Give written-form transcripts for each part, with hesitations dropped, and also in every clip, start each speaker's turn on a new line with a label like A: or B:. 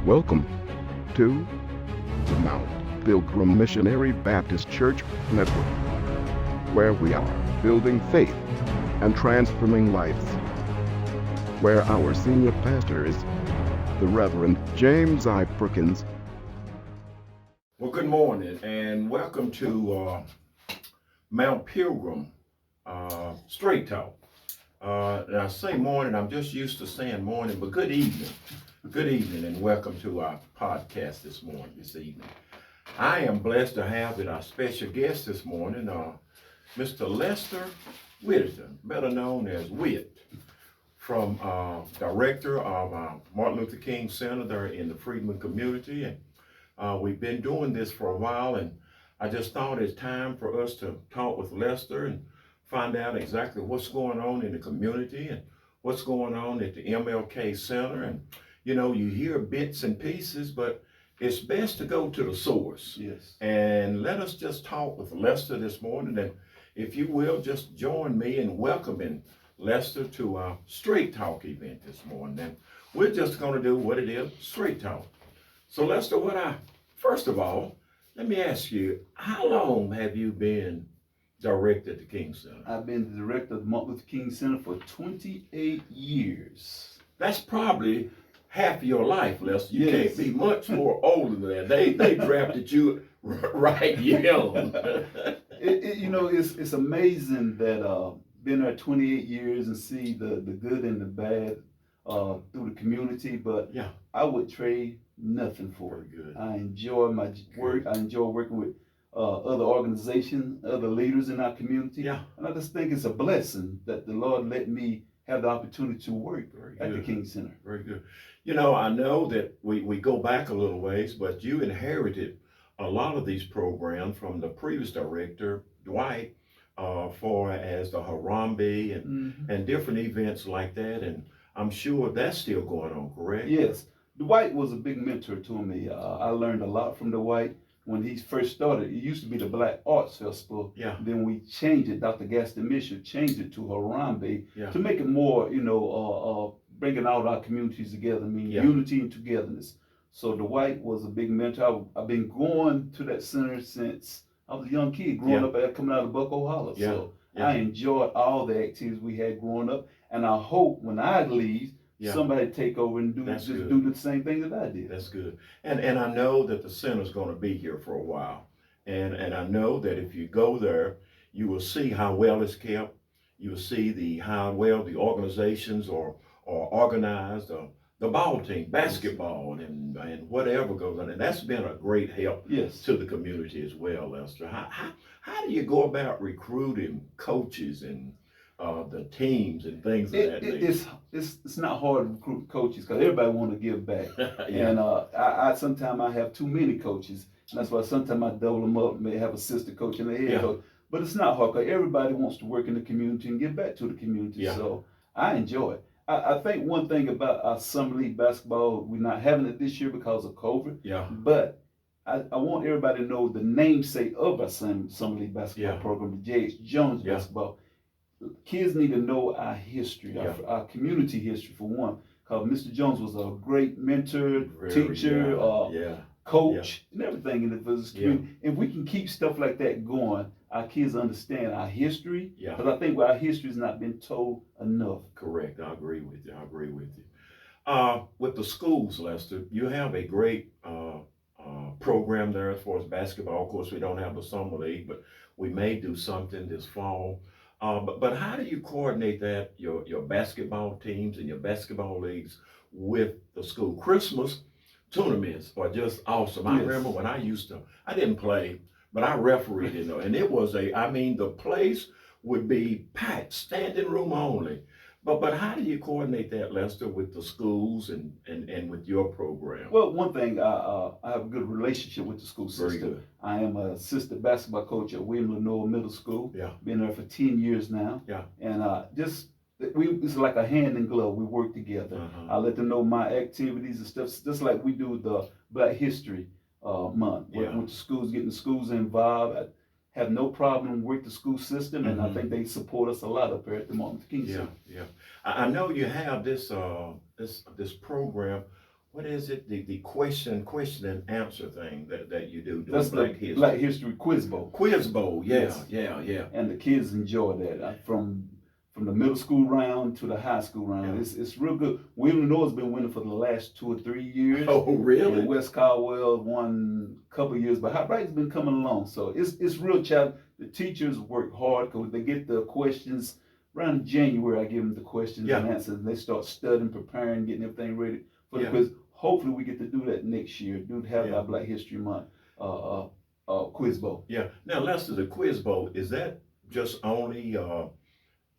A: Welcome to the Mount Pilgrim Missionary Baptist Church Network, where we are building faith and transforming lives, where our senior pastor is the Reverend James I. Perkins.
B: Well, good morning and welcome to Mount Pilgrim Straight Talk. And I say morning, I'm just used to saying morning, but good evening. Good evening and welcome to our podcast this evening. I am blessed to have with our special guest this morning, Mr. Lester Whittington, better known as Whit, from director of Martin Luther King Center there in the Freedman community. And we've been doing this for a while, and I just thought it's time for us to talk with Lester and find out exactly what's going on in the community and what's going on at the MLK Center. And you know, you hear bits and pieces, but it's best to go to the source.
C: Yes.
B: And let us just talk with Lester this morning. And if you will, just join me in welcoming Lester to our Straight Talk event this morning. And we're just going to do what it is, Straight Talk. So Lester, first of all, let me ask you, how long have you been director at the King Center?
C: I've been the director of the Martin Luther King Center for 28 years.
B: That's probably half of your life, Lester. You
C: Yes.
B: can't be much more older than that. They drafted you right young.
C: It's amazing that been there 28 years and see the good and the bad through the community, but
B: Yeah.
C: I would trade nothing for it.
B: Very good.
C: I enjoy my work. I enjoy working with other organizations, other leaders in our community.
B: Yeah.
C: And I just think it's a blessing that the Lord let me have the opportunity to work
B: Very
C: at the
B: good.
C: King Center.
B: Very good. You know, I know that we go back a little ways, but you inherited a lot of these programs from the previous director, Dwight, as the Harambe and different events like that. And I'm sure that's still going on, correct?
C: Yes, Dwight was a big mentor to me. I learned a lot from Dwight when he first started. It used to be the Black Arts Festival.
B: Yeah.
C: Then we changed it. Dr. Gaston Mitchell changed it to Harambe
B: Yeah.
C: to make it more, bringing all our communities together. I mean,
B: Yeah.
C: unity and togetherness. So Dwight was a big mentor. I've been going to that center since I was a young kid, growing up coming out of Bucko Hollow.
B: Yeah.
C: So
B: Yeah.
C: I enjoyed all the activities we had growing up, and I hope when I leave, somebody take over and do the same thing that I did.
B: That's good. And I know that the center's going to be here for a while. And I know that if you go there, you will see how well it's kept. You will see how well the organizations are organized, the ball team, basketball, and whatever goes on. And that's been a great help to the community as well, Lester. How do you go about recruiting coaches and the teams and things of that nature?
C: It's not hard to recruit coaches because everybody want to give back.
B: Yeah.
C: And I sometimes I have too many coaches, and that's why sometimes I double them up, may have assistant coach and a head coach. But it's not hard because everybody wants to work in the community and give back to the community.
B: Yeah.
C: So I enjoy it. I think one thing about our summer league basketball, we're not having it this year because of COVID.
B: Yeah.
C: But I want everybody to know the namesake of our summer league basketball program, the J.H. Jones basketball. Kids need to know our history, our community history for one, because Mr. Jones was a great mentor, teacher, coach, and everything in the business community. If we can keep stuff like that going, our kids understand our history, because I think our history has not been told enough.
B: Correct. I agree with you. With the schools, Lester, you have a great program there as far as basketball. Of course, we don't have the summer league, but we may do something this fall. But how do you coordinate that, your basketball teams and your basketball leagues with the school? Christmas tournaments are just awesome. I remember when I didn't play, but I refereed, and it was the place would be packed, standing room only. But how do you coordinate that, Lester, with the schools and with your program?
C: Well, one thing, I have a good relationship with the school system.
B: Very good.
C: I am an assistant basketball coach at William Lenoir Middle School.
B: Yeah.
C: Been there for 10 years now.
B: Yeah.
C: And it's like a hand in glove. We work together. I let them know my activities and stuff, just like we do the Black History Month. Working with the schools, getting the schools involved. I have no problem with the school system, and I think they support us a lot up here at the Martin Luther King Center.
B: I know you have this program what is it? The question and answer thing that you do.
C: That's
B: Black
C: the
B: History.
C: Black History Quiz Bowl.
B: Quiz Bowl, yeah,
C: Yes.
B: yeah.
C: And the kids enjoy that from the middle school round to the high school round.
B: Yeah.
C: It's real good. Lenoir's been winning for the last 2 or 3 years.
B: Oh, really?
C: And West Caldwell won a couple of years, but Hot Bright's been coming along. So it's real challenge. The teachers work hard because they get the questions around January. I give them the questions and answers, and they start studying, preparing, getting everything ready for the quiz. Hopefully, we get to do that next year. Have our Black History Month Quiz Bowl.
B: Yeah. Now, Lester, the Quiz Bowl, is that just only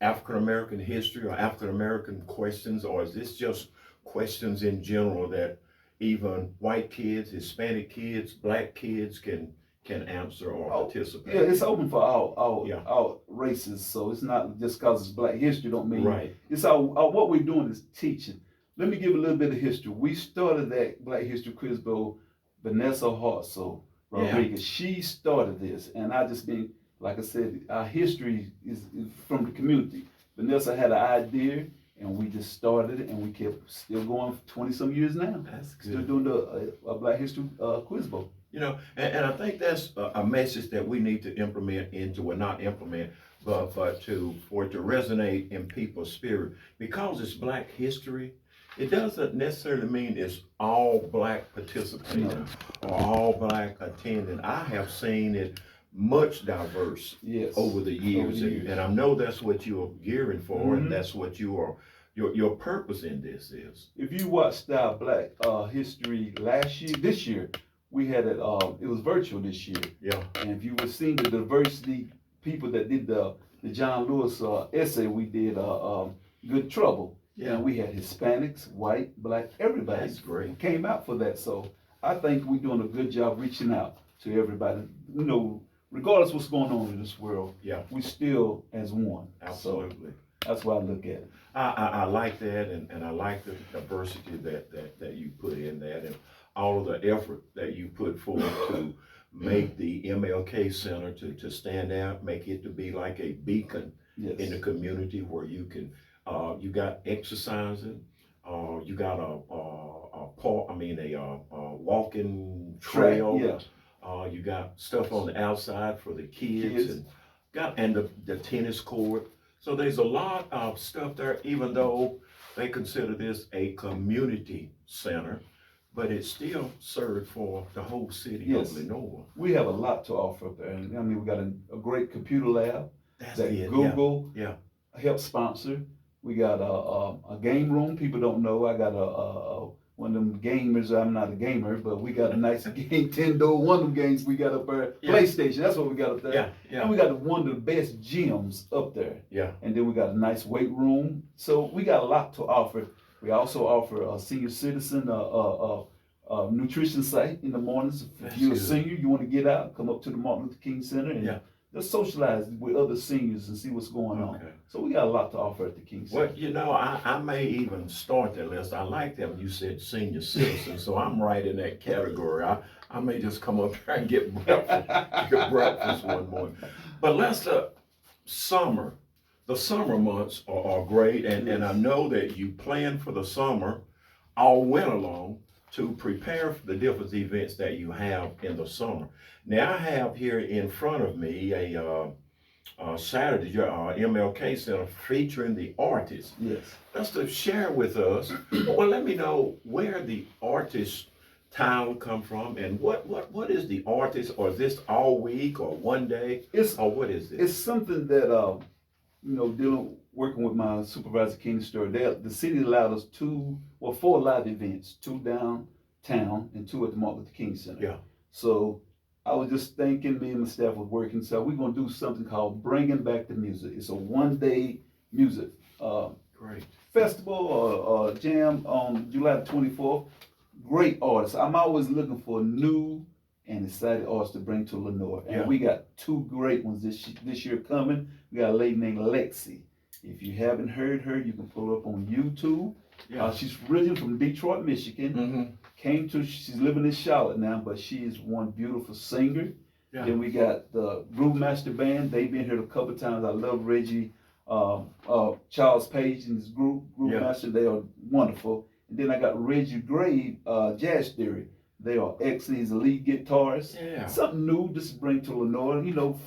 B: African American history or African American questions, or is this just questions in general that even white kids, Hispanic kids, black kids can answer or participate?
C: Yeah, it's open for all races, so it's not just because it's Black history don't mean it's what we're doing is teaching. Let me give a little bit of history. We started that Black History Quiz Bowl. Vanessa Hartzell Rodriguez, she started this, and I just been, like I said, our history is from the community. Vanessa had an idea, and we just started it, and we kept still going for 20 some years now. That's good. Still doing the Black History Quiz Bowl.
B: You know, and I think that's a message that we need to implement into, well, not implement, but for it to resonate in people's spirit. Because it's Black history, it doesn't necessarily mean it's all Black participating or all Black attending. I have seen it much diverse over the years, and I know that's what you're gearing for, and that's what your purpose in this is.
C: If you watched our Black history this year, we had it. It was virtual this year.
B: Yeah.
C: And if you were seeing the diversity, people that did the John Lewis essay, we did Good Trouble. Yeah. And we had Hispanics, white, Black, everybody.
B: That's great.
C: Came out for that. So I think we're doing a good job reaching out to everybody. You know, regardless what's going on in this world, we still as one.
B: Absolutely.
C: So that's why I look at it.
B: I like that, and I like the diversity that you put in that, and all of the effort that you put forth to make the MLK Center to stand out, make it to be like a beacon in the community where you can, you got exercising, you got a walking trail, you got stuff on the outside for the kids. And the tennis court. So there's a lot of stuff there, even though they consider this a community center, but it still served for the whole city of Lenoir.
C: We have a lot to offer up there. And I mean, we got a great computer lab that Google helped sponsor. We got a game room. People don't know. I got one of them gamers. I'm not a gamer, but we got a nice Nintendo. One of them games we got up there. PlayStation. That's what we got up there. And we got one of the best gyms up there. And then we got a nice weight room. So we got a lot to offer. We also offer a senior citizen nutrition site in the mornings. If you're a senior, you want to get out, come up to the Martin Luther King Center and just socialize with other seniors and see what's going on. So we got a lot to offer at the King Center.
B: Well, you know, I may even start that list. I like that when you said senior citizen, so I'm right in that category. I may just come up here and get breakfast one morning. But the summer months are great, and I know that you plan for the summer all winter long to prepare for the different events that you have in the summer. Now I have here in front of me a Saturday MLK Center featuring the artists. Just to share with us, well, let me know where the artist town come from, and what is the artist, or is this all week or one day, or what is this?
C: It's something that working with my supervisor King Store, the city allowed us 4 live events, 2 downtown and 2 at the Martin Luther King Center. So I was just thinking, me and my staff was working, so we're gonna do something called Bringing Back the Music. It's a 1-day music festival or jam on July the 24th. Great artists. I'm always looking for new and excited artists to bring to Lenoir. And we got 2 great ones this year coming. We got a lady named Lexi. If you haven't heard her, you can pull her up on YouTube. She's originally from Detroit, Michigan. She's living in Charlotte now, but she is one beautiful singer. Then we got the Groove Master Band. They've been here a couple of times. I love Reggie, Charles Page and his Groove Master. They are wonderful. And then I got Reggie Gray, Jazz Theory. They are excellent. He's a lead guitarist.
B: Yeah.
C: Something new just to bring to Lenoir.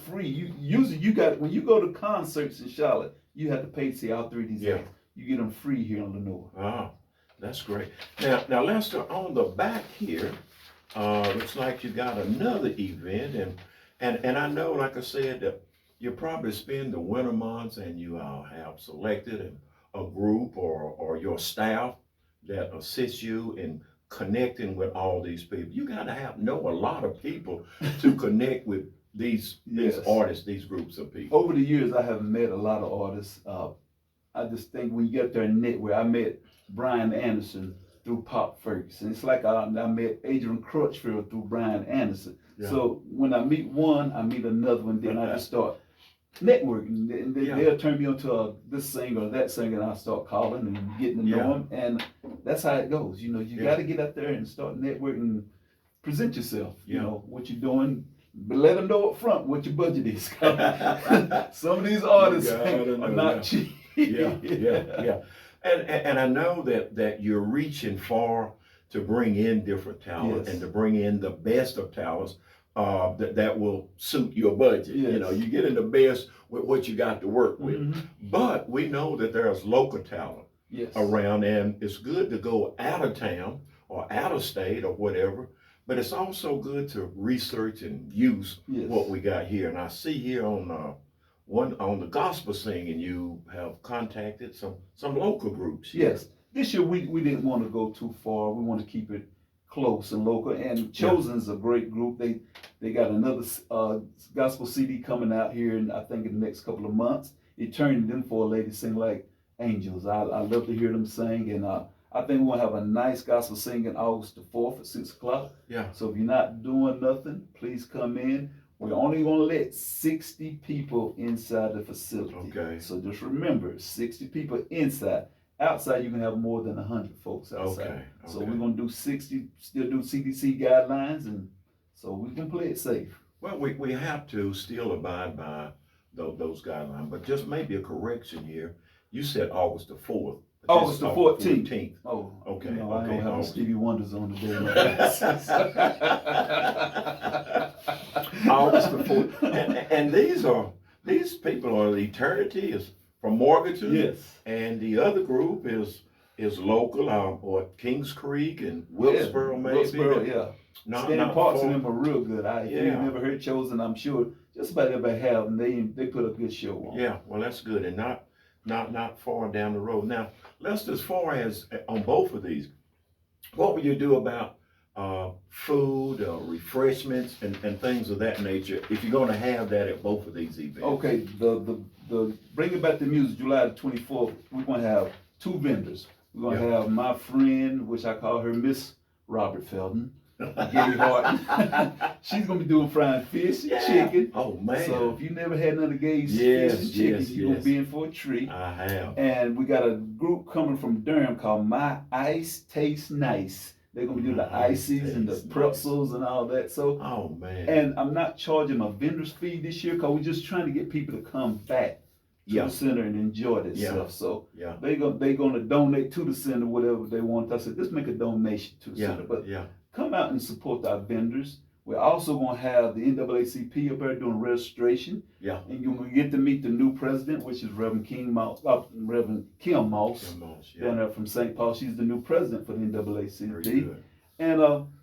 C: Free. You got when you go to concerts in Charlotte, you have to pay to see all three of these acts. You get them free here in Lenoir.
B: Oh, that's great. Now, Lester, on the back here, looks like you got another event, and I know, like I said, that you probably spend the winter months, and you have selected a group or your staff that assists you in connecting with all these people. You got to know a lot of people to connect with these artists, these groups of people.
C: Over the years, I have met a lot of artists. I just think when you get there and network, I met Brian Anderson through Pop Ferguson. It's like I met Adrian Crutchfield through Brian Anderson. Yeah. So when I meet one, I meet another one, then I just start networking. And they'll turn me onto this singer or that singer, and I start calling and getting to know them. And that's how it goes. You got to get out there and start networking, present yourself, you know, what you're doing. But let them know up front what your budget is. Some of these artists are not cheap.
B: Yeah. And I know that you're reaching far to bring in different talent and to bring in the best of talents that will suit your budget.
C: Yes.
B: You get in the best with what you got to work with. Mm-hmm. But we know that there's local talent around, and it's good to go out of town or out of state or whatever. But it's also good to research and use what we got here. And I see here on the gospel singing, you have contacted some local groups.
C: Yes. This year we didn't want to go too far. We want to keep it close and local. And Chosen's a great group. They got another gospel CD coming out here in, I think, in the next couple of months. It turned them for a lady sing like angels. I love to hear them sing, and I think we'll have a nice gospel singing August the 4th at 6 o'clock.
B: Yeah.
C: So if you're not doing nothing, please come in. We're only going to let 60 people inside the facility.
B: Okay.
C: So just remember, 60 people inside. Outside, you can have more than 100 folks outside. Okay. So we're going to do 60, still do CDC guidelines, and so we can play it safe.
B: Well, we have to still abide by those guidelines, but just maybe a correction here. You said August the 4th.
C: August the 14th.
B: Oh, okay.
C: I don't have Stevie Wonders on today.
B: August the 4th. And these people are the Eternity is from Morganton.
C: Yes.
B: And the other group is local, or Kings Creek and Wilkesboro, maybe.
C: Wilkesboro, yeah. Stan Parks and them are real good. If you've never heard Chosen, I'm sure just about everybody have, and they put a good show on.
B: Yeah, well, that's good, and not far down the road. Now, Lester, as far as on both of these, what will you do about food, refreshments, and things of that nature if you're going to have that at both of these events?
C: Okay, the Bringing Back the Music, July the 24th, we're going to have 2 vendors. We're going to have my friend, which I call her Miss Robert Felton, Gilly Horton. She's going to be doing frying fish and chicken.
B: Oh, man.
C: So if you never had none of Gay's fish and chicken, you're going to be in for a treat.
B: I have.
C: And we got a group coming from Durham called My Ice Tastes Nice. They're going to do the ices and the pretzels and all that. So,
B: oh, man.
C: And I'm not charging my vendor's fee this year because we're just trying to get people to come back to the center and enjoy this stuff. So they're going to donate to the center whatever they want. I said, let's make a donation to the center. But come out and support our vendors. We're also going to have the NAACP up there doing registration. Yeah. And you're going to get to meet the new president, which is Reverend Kim Moss, down there from St. Paul. She's the new president for the NAACP. And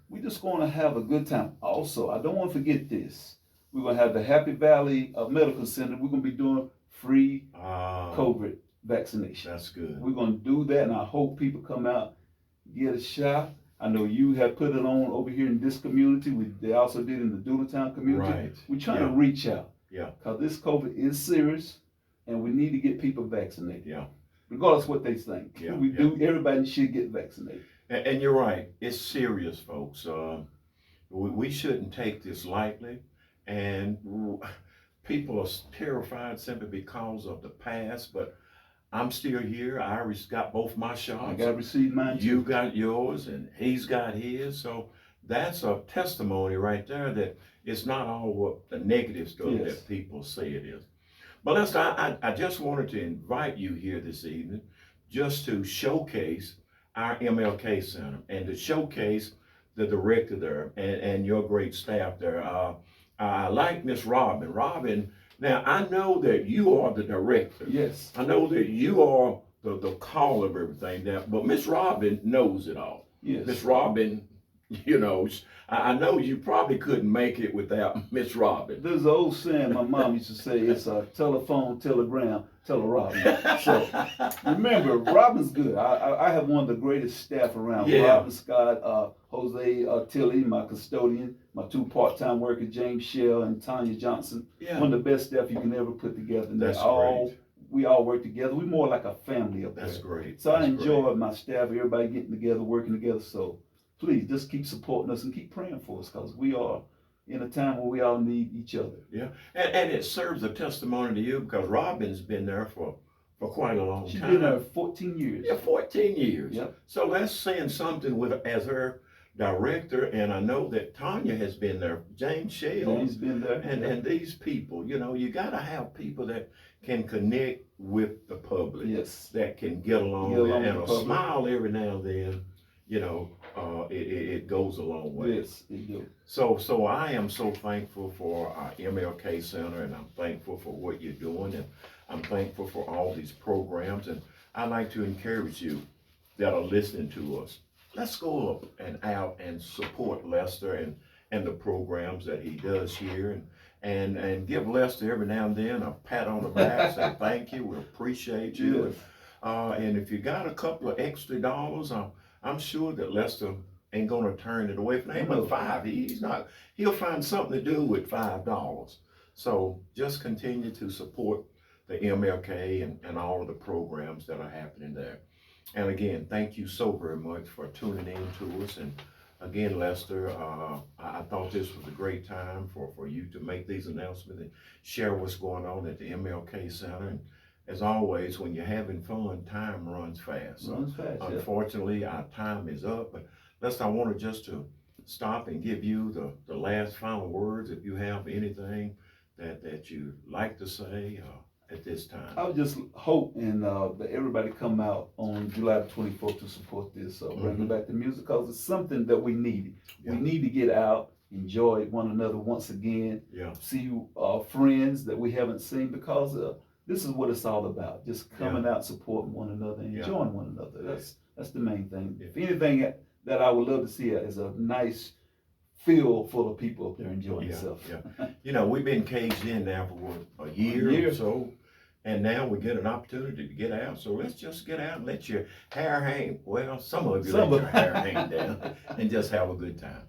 C: we're just going to have a good time. Also, I don't want to forget this. We're going to have the Happy Valley Medical Center. We're going to be doing free COVID vaccination.
B: That's good.
C: We're going to do that, and I hope people come out, get a shot. I know you have put it on over here in this community. They also did in the Doodletown community.
B: Right.
C: We're trying to reach out.
B: Yeah.
C: Because this COVID is serious, and we need to get people vaccinated.
B: Yeah.
C: Regardless of what they think.
B: Yeah.
C: Everybody should get vaccinated.
B: And you're right. It's serious, folks. We shouldn't take this lightly. And people are terrified simply because of the past, but I'm still here. Iris got both my shots.
C: I got received mine too.
B: You got yours, and he's got his. So that's a testimony right there that it's not all what the negative stuff that people say it is. But Lester, I just wanted to invite you here this evening just to showcase our MLK Center and to showcase the director there and your great staff there. I like Miss Robin. Robin, now I know that you are the director.
C: Yes.
B: I know that you are the call of everything now, but Miss Robin knows it all.
C: Yes.
B: Miss Robin, you know, I know you probably couldn't make it without Miss Robin.
C: There's an old saying my mom used to say, it's a telephone, telegram, tell a Robin. So remember, Robin's good. I have one of the greatest staff around.
B: Yeah.
C: Robin Scott, Jose Tilly, my custodian, my 2 part-time workers, James Shell and Tanya Johnson.
B: Yeah.
C: One of the best staff you can ever put together. And
B: That's
C: all,
B: great.
C: We all work together. We're more like a family up there.
B: That's great.
C: So
B: That's
C: I enjoy
B: great.
C: my staff, everybody getting together, working together. So please just keep supporting us and keep praying for us, because we are in a time where we all need each other.
B: Yeah, and it serves a testimony to you because Robin's been there for quite a long
C: She's
B: time.
C: been there 14 years.
B: Yeah, 14 years.
C: Yep.
B: So that's saying something with as her director, and I know that Tanya has been there, James Shell.
C: He's been there.
B: And these people, you know, you got to have people that can connect with the public.
C: Yes.
B: That can get along,
C: Get along
B: and
C: with
B: a
C: the public.
B: smile every now and then, you know, it goes a long way.
C: Yes, it do.
B: So I am so thankful for our MLK Center, and I'm thankful for what you're doing, and I'm thankful for all these programs, and I'd like to encourage you that are listening to us. Let's go up and out and support Lester and the programs that he does here, and give Lester every now and then a pat on the back, say thank you, we appreciate you.
C: Yes.
B: And if you got a couple of extra dollars, I'm sure that Lester ain't gonna turn it away from him. But $5, he'll find something to do with $5. So just continue to support the MLK and all of the programs that are happening there. And again, thank you so very much for tuning in to us. And again, Lester, I thought this was a great time for you to make these announcements and share what's going on at the MLK Center. And as always, when you're having fun, time runs fast.
C: Runs fast, yeah.
B: Unfortunately, our time is up. But Lester, I wanted just to stop and give you the last final words. If you have anything that you'd like to say at this time.
C: I would just hope that everybody come out on July the 24th to support this, bringing back the music, because it's something that we need.
B: Yeah.
C: We need to get out, enjoy one another once again,
B: Yeah.
C: see friends that we haven't seen, because this is what it's all about, just coming out, supporting one another, and enjoying one another. That's the main thing. If anything that I would love to see is a nice field full of people up there enjoying themselves.
B: Yeah. You know, we've been caged in now for what, a year or so, and now we get an opportunity to get out. So let's just get out and let your hair hang. Well, some of you let your hair hang down and just have a good time.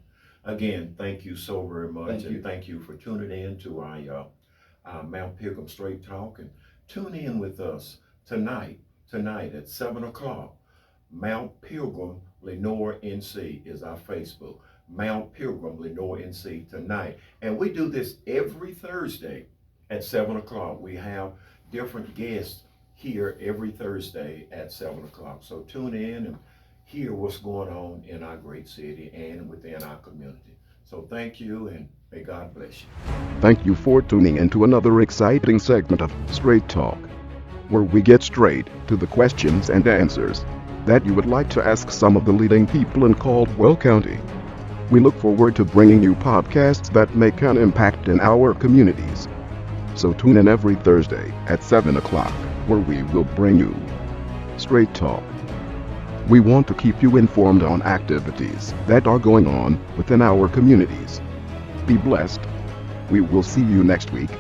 B: Again, thank you so very much, thank you for tuning in to our Mount Pilgrim Straight Talk, and tune in with us tonight at 7 o'clock. Mount Pilgrim Lenoir NC is our Facebook. Mount Pilgrim Lenoir NC tonight. And we do this every Thursday at 7 o'clock. We have different guests here every Thursday at 7 o'clock. So tune in and hear what's going on in our great city and within our community. So thank you, and may God bless you.
A: Thank you for tuning into another exciting segment of Straight Talk, where we get straight to the questions and answers that you would like to ask some of the leading people in Caldwell County. We look forward to bringing you podcasts that make an impact in our communities. So tune in every Thursday at 7 o'clock, where we will bring you Straight Talk. We want to keep you informed on activities that are going on within our communities. Be blessed. We will see you next week.